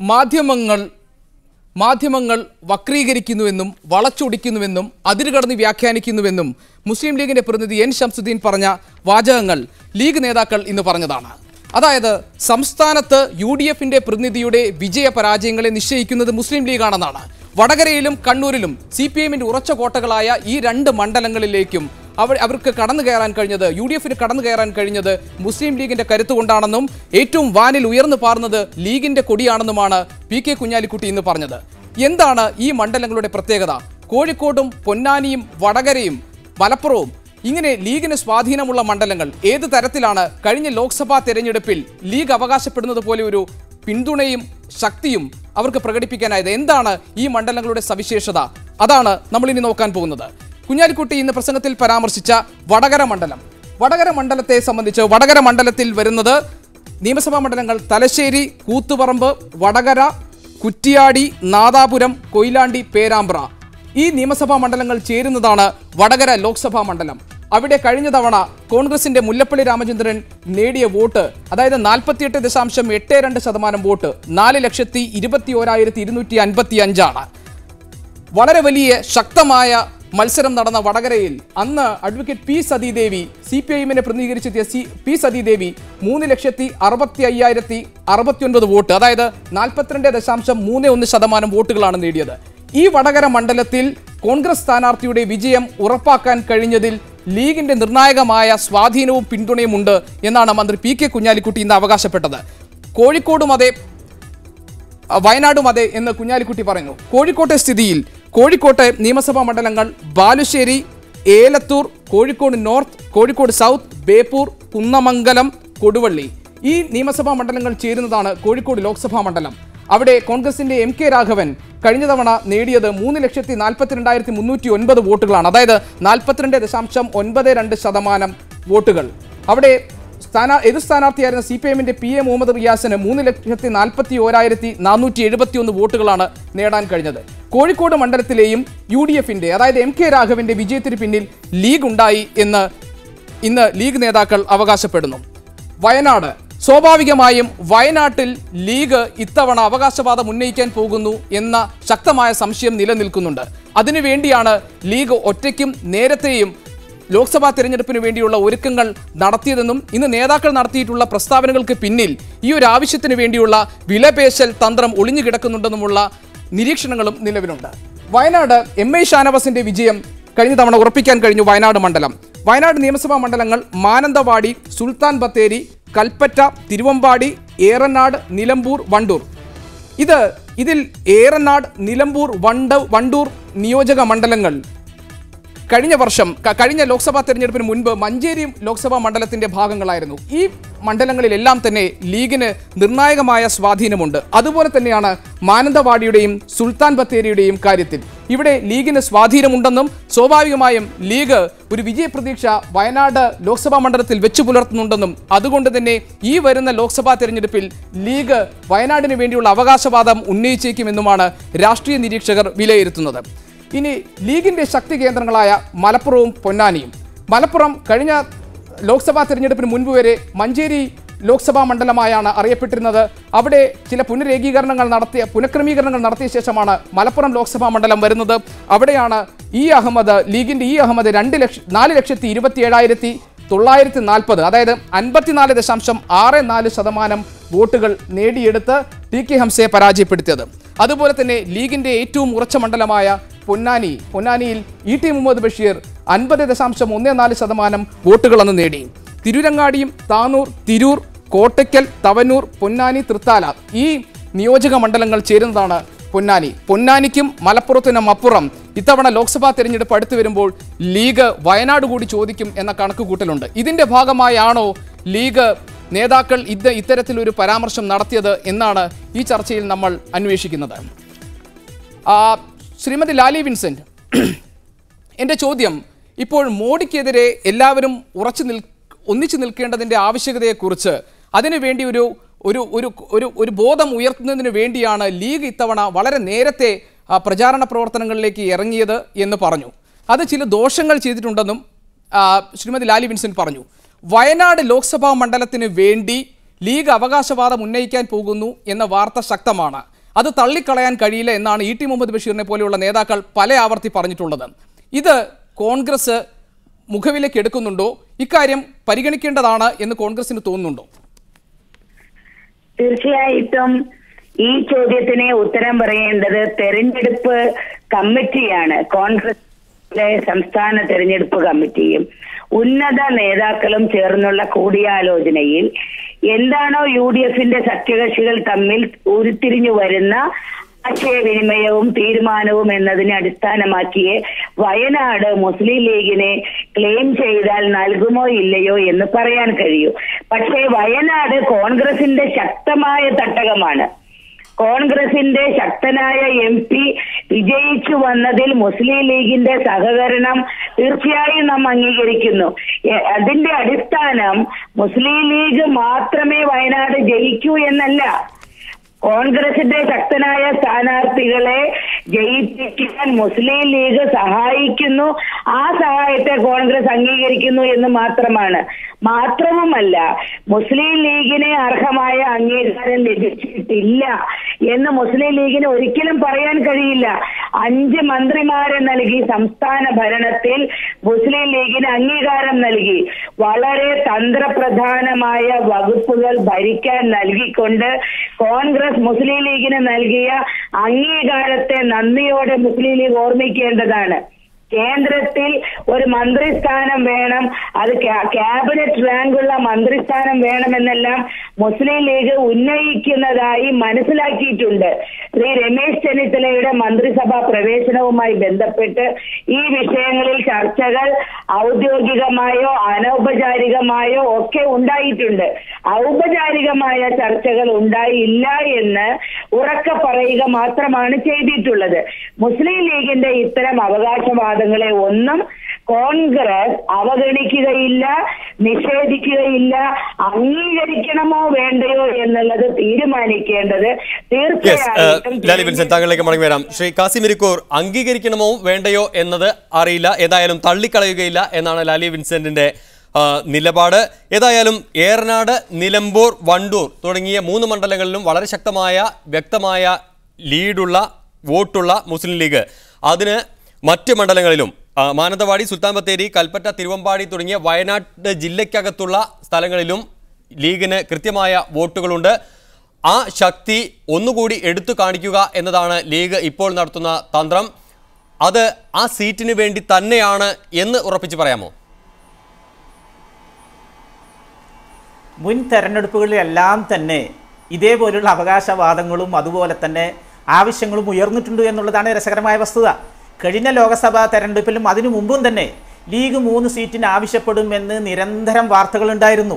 മാധ്യമങ്ങൾ വക്രീകരിക്കുന്നുവെന്നും വളച്ചൊടിക്കുന്നുവെന്നും അതിരുകടന്ന് വ്യാഖ്യാനിക്കുന്നുവെന്നും മുസ്ലിം ലീഗിന്റെ പ്രതിനിധി എൻ ശംസുദ്ദീൻ പറഞ്ഞ വാചകങ്ങൾ ലീഗ് നേതാക്കൾ ഇന്ന് പറഞ്ഞതാണ്. അതായത് സംസ്ഥാനത്ത് UDFന്റെ പ്രതിനിധിയുടെ വിജയപരാജയങ്ങളെ നിശ്ചയിക്കുന്നത് മുസ്ലിം ലീഗാണെന്നാണ്. വടകരയിലും കണ്ണൂരിലും CPIMന്റെ ഉറച്ച കോട്ടകളായ ഈ രണ്ട് മണ്ഡലങ്ങളിലേക്കും അവർക്ക് കടന്നു കയറാൻ കഴിഞ്ഞത്, UDFന് കടന്നു കയറാൻ കഴിഞ്ഞത് മുസ്ലിം ലീഗിന്റെ കരുത്തുകൊണ്ടാണെന്നും ഏറ്റവും വാനിൽ ഉയർന്നു പാർന്നത് ലീഗിന്റെ കൊടിയാണെന്നുമാണ് PK കുഞ്ഞാലിക്കുട്ടി ഇന്ന് പറഞ്ഞത്. എന്താണ് ഈ മണ്ഡലങ്ങളുടെ പ്രത്യേകത? കോഴിക്കോടും പൊന്നാനിയും വടകരയും മലപ്പുറവും ഇങ്ങനെ ലീഗിന് സ്വാധീനമുള്ള മണ്ഡലങ്ങൾ ഏത് തരത്തിലാണ് കഴിഞ്ഞ ലോക്സഭാ തെരഞ്ഞെടുപ്പിൽ ലീഗ് അവകാശപ്പെടുന്നത് പോലെ ഒരു പിന്തുണയും ശക്തിയും അവർക്ക് പ്രകടിപ്പിക്കാനായത്? എന്താണ് ഈ മണ്ഡലങ്ങളുടെ സവിശേഷത? അതാണ് നമ്മളിനി നോക്കാൻ പോകുന്നത്. കുഞ്ഞാലിക്കുട്ടി ഇന്ന് പ്രസംഗത്തിൽ പരാമർശിച്ച വടകര മണ്ഡലത്തെ സംബന്ധിച്ച് വടകര മണ്ഡലത്തിൽ വരുന്നത് നിയമസഭാ മണ്ഡലങ്ങൾ തലശ്ശേരി, കൂത്തുപറമ്പ്, വടകര, കുറ്റിയാടി, നാദാപുരം, കൊയിലാണ്ടി, പേരാമ്പ്ര. ഈ നിയമസഭാ മണ്ഡലങ്ങൾ ചേരുന്നതാണ് വടകര ലോക്സഭാ മണ്ഡലം. അവിടെ കഴിഞ്ഞ തവണ കോൺഗ്രസിന്റെ മുല്ലപ്പള്ളി രാമചന്ദ്രൻ നേടിയ വോട്ട്, അതായത് 48.82% വോട്ട് 4,21,255. വളരെ വലിയ ശക്തമായ മത്സരം നടന്ന വടകരയിൽ അന്ന് അഡ്വക്കേറ്റ് പി സതീദേവി, CPIMനെ പ്രതിനിധീകരിച്ചെത്തിയ പി സതീദേവി 3,65,069 വോട്ട്, അതായത് 42.31% വോട്ടുകളാണ് നേടിയത്. ഈ വടകര മണ്ഡലത്തിൽ കോൺഗ്രസ് സ്ഥാനാർത്ഥിയുടെ വിജയം ഉറപ്പാക്കാൻ കഴിഞ്ഞതിൽ ലീഗിന്റെ നിർണായകമായ സ്വാധീനവും പിന്തുണയും ഉണ്ട് എന്നാണ് മന്ത്രി PK കുഞ്ഞാലിക്കുട്ടി ഇന്ന് അവകാശപ്പെട്ടത്. കോഴിക്കോടും അതെ, വയനാടും അതെ എന്ന് കുഞ്ഞാലിക്കുട്ടി പറയുന്നു. കോഴിക്കോട്ടെ സ്ഥിതിയിൽ കോഴിക്കോട്ടെ നിയമസഭാ മണ്ഡലങ്ങൾ ബാലുശ്ശേരി, ഏലത്തൂർ, കോഴിക്കോട് നോർത്ത്, കോഴിക്കോട് സൗത്ത്, ബേപ്പൂർ, കുന്നമംഗലം, കൊടുവള്ളി. ഈ നിയമസഭാ മണ്ഡലങ്ങൾ ചേരുന്നതാണ് കോഴിക്കോട് ലോക്സഭാ മണ്ഡലം. അവിടെ കോൺഗ്രസിന്റെ MK രാഘവൻ കഴിഞ്ഞ തവണ നേടിയത് 3,42,309 വോട്ടുകളാണ്, അതായത് 42.92% വോട്ടുകൾ. അവിടെ എതിർ സ്ഥാനാർത്ഥിയായിരുന്ന CPIMന്റെ PA മുഹമ്മദ് റിയാസിന് 3,41,471 വോട്ടുകളാണ് നേടാൻ കഴിഞ്ഞത്. കോഴിക്കോട് മണ്ഡലത്തിലെയും UDFന്റെ, അതായത് MK രാഘവന്റെ വിജയത്തിന് പിന്നിൽ ലീഗ് ഉണ്ടായി എന്ന് ഇന്ന് ലീഗ് നേതാക്കൾ അവകാശപ്പെടുന്നു. വയനാട്, സ്വാഭാവികമായും വയനാട്ടിൽ ലീഗ് ഇത്തവണ അവകാശവാദം ഉന്നയിക്കാൻ പോകുന്നു എന്ന ശക്തമായ സംശയം നിലനിൽക്കുന്നുണ്ട്. അതിനുവേണ്ടിയാണ് ലീഗ് ഒറ്റയ്ക്കും നേരത്തെയും ലോക്സഭാ തെരഞ്ഞെടുപ്പിന് വേണ്ടിയുള്ള ഒരുക്കങ്ങൾ നടത്തിയതെന്നും ഇന്ന് നേതാക്കൾ നടത്തിയിട്ടുള്ള പ്രസ്താവനകൾക്ക് പിന്നിൽ ഈ ഒരു ആവശ്യത്തിന് വേണ്ടിയുള്ള വിലപേശൽ തന്ത്രം ഒളിഞ്ഞു കിടക്കുന്നുണ്ടെന്നുമുള്ള നിരീക്ഷണങ്ങളും നിലവിലുണ്ട്. വയനാട് MI ഷാനവാസിന്റെ വിജയം കഴിഞ്ഞ തവണ ഉറപ്പിക്കാൻ കഴിഞ്ഞു. വയനാട് നിയമസഭാ മണ്ഡലങ്ങൾ മാനന്തവാടി, സുൽത്താൻ ബത്തേരി, കൽപ്പറ്റ, തിരുവമ്പാടി, ഏറനാട്, നിലമ്പൂർ, വണ്ടൂർ. ഇതിൽ ഏറനാട്, നിലമ്പൂർ, വണ്ടൂർ നിയോജക മണ്ഡലങ്ങൾ കഴിഞ്ഞ ലോക്സഭാ തെരഞ്ഞെടുപ്പിന് മുൻപ് മഞ്ചേരി ലോക്സഭാ മണ്ഡലത്തിന്റെ ഭാഗങ്ങളായിരുന്നു. ഈ മണ്ഡലങ്ങളിലെല്ലാം തന്നെ ലീഗിന് നിർണായകമായ സ്വാധീനമുണ്ട്. അതുപോലെ തന്നെയാണ് മാനന്തവാടിയുടെയും സുൽത്താൻ ബത്തേരിയുടെയും കാര്യത്തിൽ. ഇവിടെ ലീഗിന് സ്വാധീനമുണ്ടെന്നും സ്വാഭാവികമായും ലീഗ് ഒരു വിജയപ്രതീക്ഷ വയനാട് ലോക്സഭാ മണ്ഡലത്തിൽ വെച്ചു പുലർത്തുന്നുണ്ടെന്നും അതുകൊണ്ട് തന്നെ ഈ വരുന്ന ലോക്സഭാ തെരഞ്ഞെടുപ്പിൽ ലീഗ് വയനാടിന് വേണ്ടിയുള്ള അവകാശവാദം ഉന്നയിച്ചേക്കുമെന്നുമാണ് രാഷ്ട്രീയ നിരീക്ഷകർ വിലയിരുത്തുന്നത്. ഇനി ലീഗിന്റെ ശക്തി കേന്ദ്രങ്ങളായ മലപ്പുറവും പൊന്നാനിയും. മലപ്പുറം കഴിഞ്ഞ ലോക്സഭാ തെരഞ്ഞെടുപ്പിന് മുൻപ് വരെ മഞ്ചേരി ലോക്സഭാ മണ്ഡലമായാണ് അറിയപ്പെട്ടിരുന്നത്. അവിടെ ചില പുനഃക്രമീകരണങ്ങൾ നടത്തിയ ശേഷമാണ് മലപ്പുറം ലോക്സഭാ മണ്ഡലം വരുന്നത്. അവിടെയാണ് ലീഗിന്റെ അഹമ്മദ് 4,27,940, അതായത് 54.64% വോട്ടുകൾ നേടിയെടുത്ത് TK ഹംസയെ പരാജയപ്പെടുത്തിയത്. അതുപോലെ തന്നെ ലീഗിന്റെ ഏറ്റവും ഉറച്ച മണ്ഡലമായ പൊന്നാനിയിൽ ET മുഹമ്മദ് ബഷീർ 50.14% വോട്ടുകളെന്ന് നേടി. തിരുരങ്ങാടിയും താനൂർ, തിരൂർ, കോട്ടയ്ക്കൽ, തവനൂർ, പൊന്നാനി, തൃത്താല ഈ നിയോജക മണ്ഡലങ്ങൾ ചേരുന്നതാണ് പൊന്നാനിക്കും മലപ്പുറത്തിനും അപ്പുറം ഇത്തവണ ലോക്സഭാ തെരഞ്ഞെടുപ്പ് അടുത്തു വരുമ്പോൾ ലീഗ് വയനാട് കൂടി ചോദിക്കും എന്ന കണക്കുകൂട്ടലുണ്ട്. ഇതിന്റെ ഭാഗമായാണോ ലീഗ് നേതാക്കൾ ഇത്തരത്തിലൊരു പരാമർശം നടത്തിയത് എന്നാണ് ഈ ചർച്ചയിൽ നമ്മൾ അന്വേഷിക്കുന്നത്. ശ്രീമതി ലാലി വിൻസെന്റ്, എൻ്റെ ചോദ്യം, ഇപ്പോൾ മോഡിക്കെതിരെ എല്ലാവരും ഒന്നിച്ചു നിൽക്കേണ്ടതിൻ്റെ ആവശ്യകതയെക്കുറിച്ച് അതിനുവേണ്ടി ഒരു ബോധം ഉയർത്തുന്നതിന് വേണ്ടിയാണ് ലീഗ് ഇത്തവണ വളരെ നേരത്തെ പ്രചാരണ പ്രവർത്തനങ്ങളിലേക്ക് ഇറങ്ങിയത് എന്ന് പറഞ്ഞു. അത് ചില ദോഷങ്ങൾ ചെയ്തിട്ടുണ്ടെന്നും ശ്രീമതി ലാലി വിൻസെന്റ് പറഞ്ഞു. വയനാട് ലോക്സഭാ മണ്ഡലത്തിന് വേണ്ടി ലീഗ് അവകാശവാദം ഉന്നയിക്കാൻ പോകുന്നു എന്ന വാർത്ത ശക്തമാണ്. അത് തള്ളിക്കളയാൻ കഴിയില്ല എന്നാണ് ഇ ടി മുഹമ്മദ് ബഷീറിനെ പോലെയുള്ള നേതാക്കൾ പല ആവർത്തി പറഞ്ഞിട്ടുള്ളത്. ഇത് കോൺഗ്രസ് മുഖവിലേക്ക് എടുക്കുന്നുണ്ടോ? ഇക്കാര്യം പരിഗണിക്കേണ്ടതാണ് എന്ന് കോൺഗ്രസിന് തോന്നുന്നുണ്ടോ? തീർച്ചയായിട്ടും ഈ ചോദ്യത്തിന് ഉത്തരം പറയേണ്ടത് തെരഞ്ഞെടുപ്പ് കമ്മിറ്റിയാണ്. കോൺഗ്രസിന്റെ സംസ്ഥാന തെരഞ്ഞെടുപ്പ് കമ്മിറ്റിയും ഉന്നത നേതാക്കളും ചേർന്നുള്ള കൂടിയാലോചനയിൽ എന്താണോ UDFന്റെ സഖ്യകക്ഷികൾ തമ്മിൽ ഉരുത്തിരിഞ്ഞു വരുന്ന ആശയവിനിമയവും തീരുമാനവും എന്നതിനെ അടിസ്ഥാനമാക്കിയേ വയനാട് മുസ്ലിം ലീഗിനെ ക്ലെയിം ചെയ്താൽ നൽകുമോ ഇല്ലയോ എന്ന് പറയാൻ കഴിയൂ. പക്ഷേ വയനാട് കോൺഗ്രസിന്റെ ശക്തമായ തട്ടകമാണ്. കോൺഗ്രസിന്റെ ശക്തനായ MP വിജയിച്ചു വന്നതിൽ മുസ്ലിം ലീഗിന്റെ സഹകരണം തീർച്ചയായും നാം അംഗീകരിക്കുന്നു. അതിന്റെ അടിസ്ഥാനം മുസ്ലിം ലീഗ് മാത്രമേ വയനാട് ജയിക്കൂ എന്നല്ല. കോൺഗ്രസിന്റെ ശക്തനായ സ്ഥാനാർത്ഥികളെ ജയിപ്പിക്കാൻ മുസ്ലിം ലീഗ് സഹായിക്കുന്നു. ആ സഹായത്തെ കോൺഗ്രസ് അംഗീകരിക്കുന്നു എന്ന് മാത്രവുമല്ല മുസ്ലിം ലീഗിന് അർഹമായ അംഗീകാരം ലഭിച്ചിട്ടില്ല എന്ന് മുസ്ലിം ലീഗിന് ഒരിക്കലും പറയാൻ കഴിയില്ല. 5 മന്ത്രിമാരെ നൽകി സംസ്ഥാന ഭരണത്തിൽ മുസ്ലിം ലീഗിന് അംഗീകാരം നൽകി. വളരെ തന്ത്രപ്രധാനമായ വകുപ്പുകൾ ഭരിക്കാൻ നൽകിക്കൊണ്ട് കോൺഗ്രസ് മുസ്ലിം ലീഗിന് നൽകിയ അംഗീകാരത്തെ നന്ദിയോടെ മുസ്ലിം ലീഗ് ഓർമ്മിക്കേണ്ടതാണ്. കേന്ദ്രത്തിൽ ഒരു മന്ത്രിസ്ഥാനം വേണം, അത് ക്യാബിനറ്റ് റാങ്കുള്ള മന്ത്രിസ്ഥാനം വേണമെന്നെല്ലാം മുസ്ലിം ലീഗ് ഉന്നയിക്കുന്നതായി മനസ്സിലാക്കിയിട്ടുണ്ട്. ശ്രീ രമേശ് ചെന്നിത്തലയുടെ മന്ത്രിസഭാ പ്രവേശനവുമായി ബന്ധപ്പെട്ട് ഈ വിഷയങ്ങളിൽ ചർച്ചകൾ ഔദ്യോഗികമായോ അനൗപചാരികമായോ ഒക്കെ ഉണ്ടായിട്ടുണ്ട്. ഔപചാരികമായ ചർച്ചകൾ ഉണ്ടായില്ല എന്ന് ഉറക്കെ പറയുക മാത്രമാണ് ചെയ്തിട്ടുള്ളത്. മുസ്ലിം ലീഗിന്റെ ഇത്തരം അവകാശവാദങ്ങളെ ഒന്നും കോൺഗ്രസ് അവഗണിക്കുകയില്ല, നിഷേധിക്കുകയില്ല. അംഗീകരിക്കണമോ വേണ്ടയോ എന്നുള്ളത് തീരുമാനിക്കേണ്ടത് തീർച്ചയായും. താങ്കളിലേക്ക് മടങ്ങി വരാം. ശ്രീ കാസിം ഇരിക്കൂർ, അംഗീകരിക്കണമോ വേണ്ടയോ എന്നത് അറിയില്ല, ഏതായാലും തള്ളിക്കളയുകയില്ല എന്നാണ് ലാലി വിൻസെന്റിന്റെ നിലപാട്. ഏതായാലും ഏറനാട്, നിലമ്പൂർ, വണ്ടൂർ തുടങ്ങിയ 3 മണ്ഡലങ്ങളിലും വളരെ ശക്തമായ വ്യക്തമായ ലീഡുള്ള വോട്ടുള്ള മുസ്ലിം ലീഗ്. അതിന് മറ്റ് മണ്ഡലങ്ങളിലും മാനന്തവാടി, സുൽത്താൻ ബത്തേരി, കൽപ്പറ്റ, തിരുവമ്പാടി തുടങ്ങിയ വയനാട് ജില്ലയ്ക്കകത്തുള്ള സ്ഥലങ്ങളിലും ലീഗിന് കൃത്യമായ വോട്ടുകളുണ്ട്. ആ ശക്തി ഒന്നുകൂടി എടുത്തു കാണിക്കുക എന്നതാണ് ലീഗ് ഇപ്പോൾ നടത്തുന്ന തന്ത്രം. അത് ആ സീറ്റിന് വേണ്ടി തന്നെയാണ് എന്ന് ഉറപ്പിച്ച് പറയാമോ? മുൻ തെരഞ്ഞെടുപ്പുകളിലെല്ലാം തന്നെ ഇതേപോലുള്ള അവകാശവാദങ്ങളും അതുപോലെ തന്നെ ആവശ്യങ്ങളും ഉയർന്നിട്ടുണ്ട് എന്നുള്ളതാണ് രസകരമായ വസ്തുത. കഴിഞ്ഞ ലോക്സഭാ തെരഞ്ഞെടുപ്പിലും അതിനു മുമ്പും തന്നെ ലീഗ് 3 സീറ്റിന് ആവശ്യപ്പെടുമെന്ന് നിരന്തരം വാർത്തകളുണ്ടായിരുന്നു.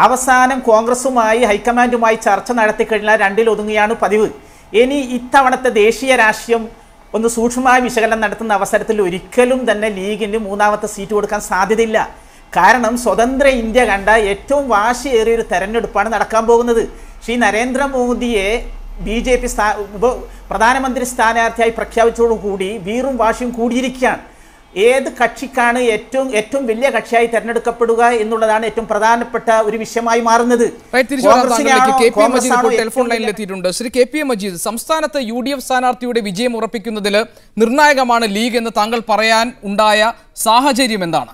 അവസാനം കോൺഗ്രസുമായി ഹൈക്കമാൻഡുമായി ചർച്ച നടത്തിക്കഴിഞ്ഞാൽ 2-ൽ ഒതുങ്ങിയാണ് പതിവ്. ഇനി ഇത്തവണത്തെ ദേശീയ രാഷ്ട്രീയം ഒന്ന് സൂക്ഷ്മമായ വിശകലനം നടത്തുന്ന അവസരത്തിൽ ഒരിക്കലും തന്നെ ലീഗിന് 3ാമത്തെ സീറ്റ് കൊടുക്കാൻ സാധ്യതയില്ല. കാരണം സ്വതന്ത്ര ഇന്ത്യ കണ്ട ഏറ്റവും വാശിയേറിയൊരു തെരഞ്ഞെടുപ്പാണ് നടക്കാൻ പോകുന്നത്. ശ്രീ നരേന്ദ്രമോദിയെ BJP പ്രധാനമന്ത്രി സ്ഥാനാർത്ഥിയായി പ്രഖ്യാപിച്ചതോടുകൂടി വീറും വാശിയും കൂടിയിരിക്കുകയാണ്. ഏത് കക്ഷിക്കാണ് ഏറ്റവും വലിയ കക്ഷിയായി തെരഞ്ഞെടുക്കപ്പെടുക എന്നുള്ളതാണ് ഏറ്റവും പ്രധാനപ്പെട്ട ഒരു വിഷയമായി മാറുന്നത്. ടെലിഫോൺ ലൈനിലെത്തിയിട്ടുണ്ട് ശ്രീ KP മജീദ്. സംസ്ഥാനത്ത് UDF സ്ഥാനാർത്ഥിയുടെ വിജയം ഉറപ്പിക്കുന്നതിൽ നിർണായകമാണ് ലീഗ് എന്ന് താങ്കൾ പറയാൻ ഉണ്ടായ സാഹചര്യം എന്താണ്?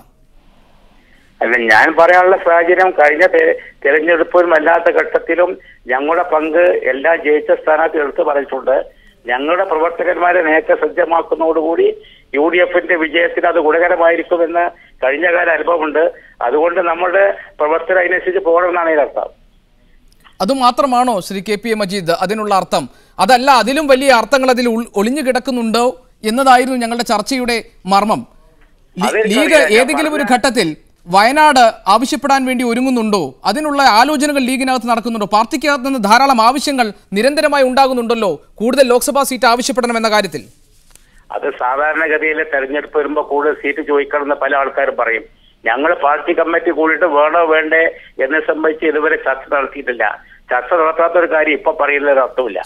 അല്ല, ഞാൻ പറയാനുള്ള സാഹചര്യം കഴിഞ്ഞ തെരഞ്ഞെടുപ്പിലും അല്ലാത്ത ഘട്ടത്തിലും ഞങ്ങളുടെ പങ്ക് എല്ലാ ജയിച്ച സ്ഥാനാർത്ഥി എടുത്ത് പറഞ്ഞിട്ടുണ്ട്. ഞങ്ങളുടെ പ്രവർത്തകന്മാരെ നേരത്തെ സജ്ജമാക്കുന്നതോടുകൂടി UDFന്റെ വിജയത്തിന് അത് ഗുണകരമായിരിക്കുമെന്ന് കഴിഞ്ഞകാല അനുഭവമുണ്ട്. അതുകൊണ്ട് നമ്മുടെ പ്രവർത്തകർ അതിനനുസരിച്ച് പോകണമെന്നാണ് ഇതിനർത്ഥം. അതുമാത്രമാണോ ശ്രീ KP മജീദ് അതിനുള്ള അർത്ഥം? അതല്ല, അതിലും വലിയ അർത്ഥങ്ങൾ അതിൽ ഒളിഞ്ഞു കിടക്കുന്നുണ്ടോ എന്നതായിരുന്നു ഞങ്ങളുടെ ചർച്ചയുടെ മർമ്മം. ലീഗ് ഏതെങ്കിലും ഒരു ഘട്ടത്തിൽ വയനാട് ആവശ്യപ്പെടാൻ വേണ്ടി ഒരുങ്ങുന്നുണ്ടോ? അതിനുള്ള ആലോചനകൾ ലീഗിനകത്ത് നടക്കുന്നുണ്ടോ? പാർട്ടിക്കകത്ത് നിന്ന് ധാരാളം ആവശ്യങ്ങൾ നിരന്തരമായി ഉണ്ടാകുന്നുണ്ടല്ലോ കൂടുതൽ ലോക്സഭാ സീറ്റ് ആവശ്യപ്പെടണമെന്ന കാര്യത്തിൽ. അത് സാധാരണഗതിയിലെ തെരഞ്ഞെടുപ്പ് വരുമ്പോൾ കൂടുതൽ സീറ്റ് ചോദിക്കണമെന്ന് പല ആൾക്കാരും പറയും. ഞങ്ങൾ പാർട്ടി കമ്മിറ്റി കൂടിയിട്ട് വേണോ വേണ്ടേ എന്നെ സംബന്ധിച്ച് ഇതുവരെ ചർച്ച നടത്തിയിട്ടില്ല. ചർച്ച നടത്താത്തൊരു കാര്യം ഇപ്പൊ പറയുന്നതിന് അർത്ഥമില്ല.